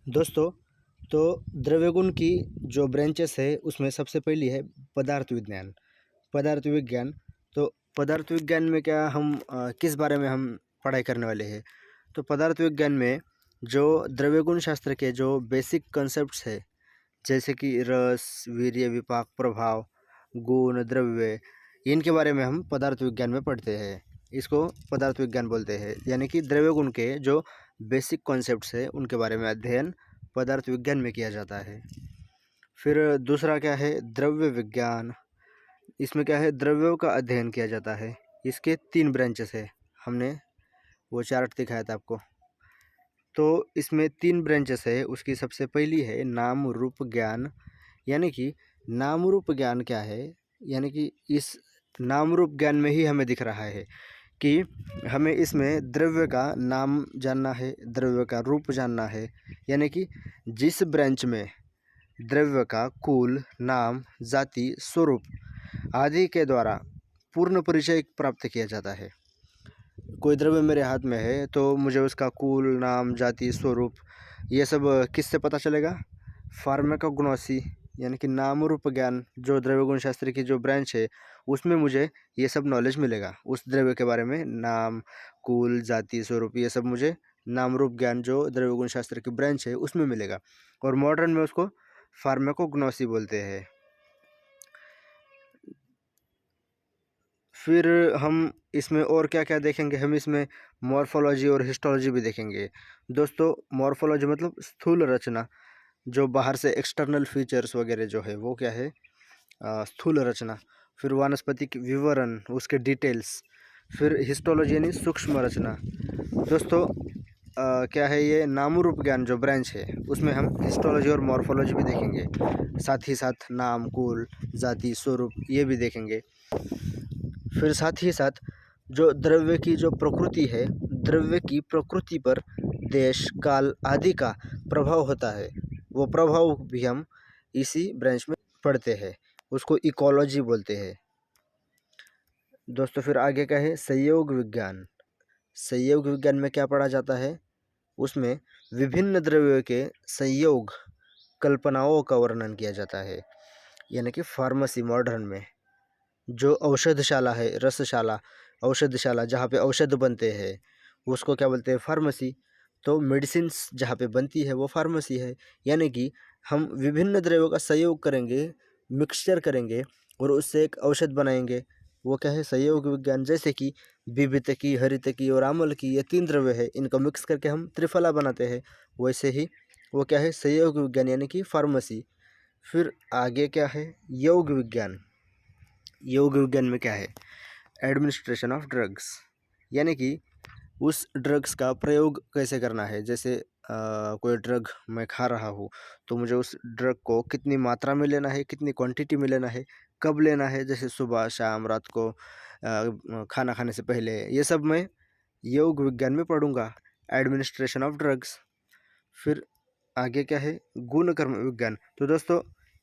दोस्तों, तो द्रव्य गुण की जो ब्रांचेस है उसमें सबसे पहली है पदार्थ विज्ञान। पदार्थ विज्ञान, तो पदार्थ विज्ञान में क्या हम किस बारे में हम पढ़ाई करने वाले हैं? तो पदार्थ विज्ञान में जो द्रव्य गुण शास्त्र के जो बेसिक कॉन्सेप्ट्स है, जैसे कि रस, वीर्य, विपाक, प्रभाव, गुण, द्रव्य, इनके बारे में हम पदार्थ विज्ञान में पढ़ते हैं। इसको पदार्थ विज्ञान बोलते हैं, यानी कि द्रव्य गुण के जो बेसिक कॉन्सेप्ट्स है उनके बारे में अध्ययन पदार्थ विज्ञान में किया जाता है। फिर दूसरा क्या है, द्रव्य विज्ञान। इसमें क्या है, द्रव्यों का अध्ययन किया जाता है। इसके 3 ब्रांचेस है, हमने वो चार्ट दिखाया था आपको। तो इसमें 3 ब्रांचेस है। उसकी सबसे पहली है नाम रूप ज्ञान, यानी कि नाम रूप ज्ञान क्या है, यानी कि इस नाम रूप ज्ञान में ही हमें दिख रहा है कि हमें इसमें द्रव्य का नाम जानना है, द्रव्य का रूप जानना है, यानी कि जिस ब्रांच में द्रव्य का कुल, नाम, जाति, स्वरूप आदि के द्वारा पूर्ण परिचय प्राप्त किया जाता है। कोई द्रव्य मेरे हाथ में है तो मुझे उसका कुल, नाम, जाति, स्वरूप ये सब किससे पता चलेगा? फार्माकोग्नोसी, यानी कि नाम रूप ज्ञान, जो द्रव्य गुण शास्त्र की जो ब्रांच है उसमें मुझे ये सब नॉलेज मिलेगा उस द्रव्य के बारे में। नाम, कुल, जाति, स्वरूप ये सब मुझे नाम रूप ज्ञान जो द्रव्य गुण शास्त्र की ब्रांच है उसमें मिलेगा, और मॉडर्न में उसको फार्माकोग्नोसी बोलते हैं। फिर हम इसमें और क्या क्या देखेंगे, हम इसमें मॉर्फोलॉजी और हिस्टोलॉजी भी देखेंगे। दोस्तों, मॉर्फोलॉजी मतलब स्थूल रचना, जो बाहर से एक्सटर्नल फीचर्स वगैरह जो है वो क्या है, स्थूल रचना। फिर वानस्पतिक विवरण, उसके डिटेल्स। फिर हिस्टोलॉजी यानी सूक्ष्म रचना। दोस्तों, क्या है ये नाम रूप ज्ञान जो ब्रांच है उसमें हम हिस्टोलॉजी और मॉर्फोलॉजी भी देखेंगे, साथ ही साथ नाम, कुल, जाति, स्वरूप ये भी देखेंगे। फिर साथ ही साथ जो द्रव्य की जो प्रकृति है, द्रव्य की प्रकृति पर देश, काल आदि का प्रभाव होता है, वो प्रभाव भी हम इसी ब्रांच में पढ़ते हैं, उसको इकोलॉजी बोलते हैं। दोस्तों, फिर आगे क्या है, संयोग विज्ञान। संयोग विज्ञान में क्या पढ़ा जाता है? उसमें विभिन्न द्रव्यों के संयोग कल्पनाओं का वर्णन किया जाता है, यानी कि फार्मेसी मॉडर्न में। जो औषधशाला है, रसशाला, औषधशाला जहाँ पे औषध बनते हैं उसको क्या बोलते हैं? फार्मेसी। तो मेडिसिन्स जहाँ पे बनती है वो फार्मेसी है, यानी कि हम विभिन्न द्रव्यों का संयोग करेंगे, मिक्सचर करेंगे और उससे एक औषध बनाएंगे, वो क्या है? संयोग विज्ञान। जैसे कि विभितकी, हरितकी और आम्लकी, ये 3 द्रव्य है, इनको मिक्स करके हम त्रिफला बनाते हैं, वैसे ही वो क्या है? संयोग विज्ञान, यानी कि फार्मेसी। फिर आगे क्या है? योग विज्ञान। योग विज्ञान में क्या है? एडमिनिस्ट्रेशन ऑफ ड्रग्स, यानी कि उस ड्रग्स का प्रयोग कैसे करना है। जैसे कोई ड्रग मैं खा रहा हूँ तो मुझे उस ड्रग को कितनी मात्रा में लेना है, कितनी क्वांटिटी में लेना है, कब लेना है, जैसे सुबह, शाम, रात को, खाना खाने से पहले, ये सब मैं योग विज्ञान में पढ़ूंगा, एडमिनिस्ट्रेशन ऑफ ड्रग्स। फिर आगे क्या है? गुण कर्म विज्ञान। तो दोस्तों,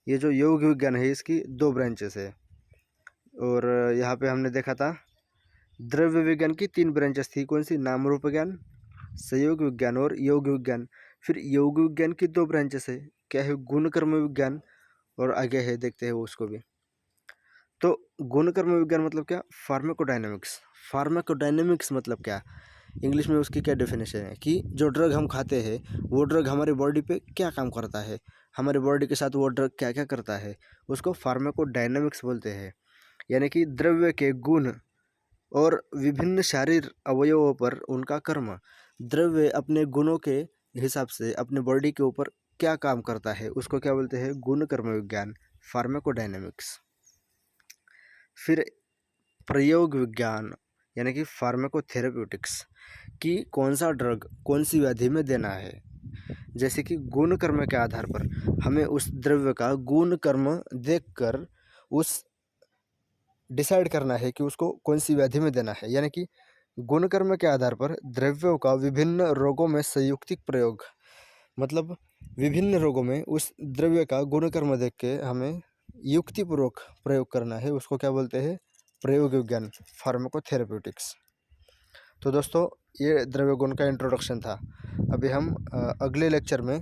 ये जो योग विज्ञान है इसकी 2 ब्रांचेस है, और यहाँ पे हमने देखा था द्रव्य विज्ञान की 3 ब्रांचेस थी। कौन सी? नाम रूप ज्ञान, संयोग विज्ञान और योग विज्ञान। फिर योग विज्ञान की 2 ब्रांचेस है, क्या है? गुण कर्म विज्ञान, और आगे है देखते हैं उसको भी। तो गुण कर्म विज्ञान मतलब क्या? फार्माकोडायनेमिक्स। फार्माकोडायनेमिक्स मतलब क्या? इंग्लिश में उसकी क्या डेफिनेशन है कि जो ड्रग हम खाते हैं वो ड्रग हमारी बॉडी पे क्या काम करता है, हमारी बॉडी के साथ वो ड्रग क्या क्या करता है, उसको फार्माकोडायनेमिक्स बोलते हैं। यानी कि द्रव्य के गुण और विभिन्न शारीर अवयवों पर उनका कर्म, द्रव्य अपने गुणों के हिसाब से अपने बॉडी के ऊपर क्या काम करता है, उसको क्या बोलते हैं? गुण कर्म विज्ञान, फार्माकोडायनेमिक्स। फिर प्रयोग विज्ञान, यानी कि फार्माकोथेरेप्यूटिक्स, कि कौन सा ड्रग कौन सी व्याधि में देना है। जैसे कि गुण कर्म के आधार पर हमें उस द्रव्य का गुण कर्म देखकर उस डिसाइड करना है कि उसको कौन सी व्याधि में देना है। यानी कि गुण कर्म के आधार पर द्रव्यों का विभिन्न रोगों में संयुक्तिक प्रयोग, मतलब विभिन्न रोगों में उस द्रव्य का गुण कर्म देख के हमें युक्तिपूर्वक प्रयोग करना है, उसको क्या बोलते हैं? प्रयोग विज्ञान, फार्माकोथेरेप्यूटिक्स। तो दोस्तों, ये द्रव्य गुण का इंट्रोडक्शन था। अभी हम अगले लेक्चर में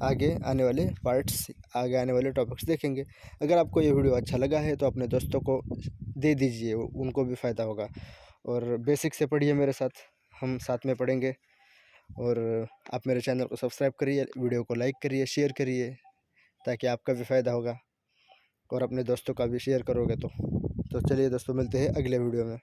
आगे आने वाले पार्ट्स, आगे आने वाले टॉपिक्स देखेंगे। अगर आपको ये वीडियो अच्छा लगा है तो अपने दोस्तों को दे दीजिए, उनको भी फ़ायदा होगा। और बेसिक से पढ़िए मेरे साथ, हम साथ में पढ़ेंगे। और आप मेरे चैनल को सब्सक्राइब करिए, वीडियो को लाइक करिए, शेयर करिए, ताकि आपका भी फ़ायदा होगा और अपने दोस्तों का भी शेयर करोगे तो चलिए दोस्तों, मिलते हैं अगले वीडियो में।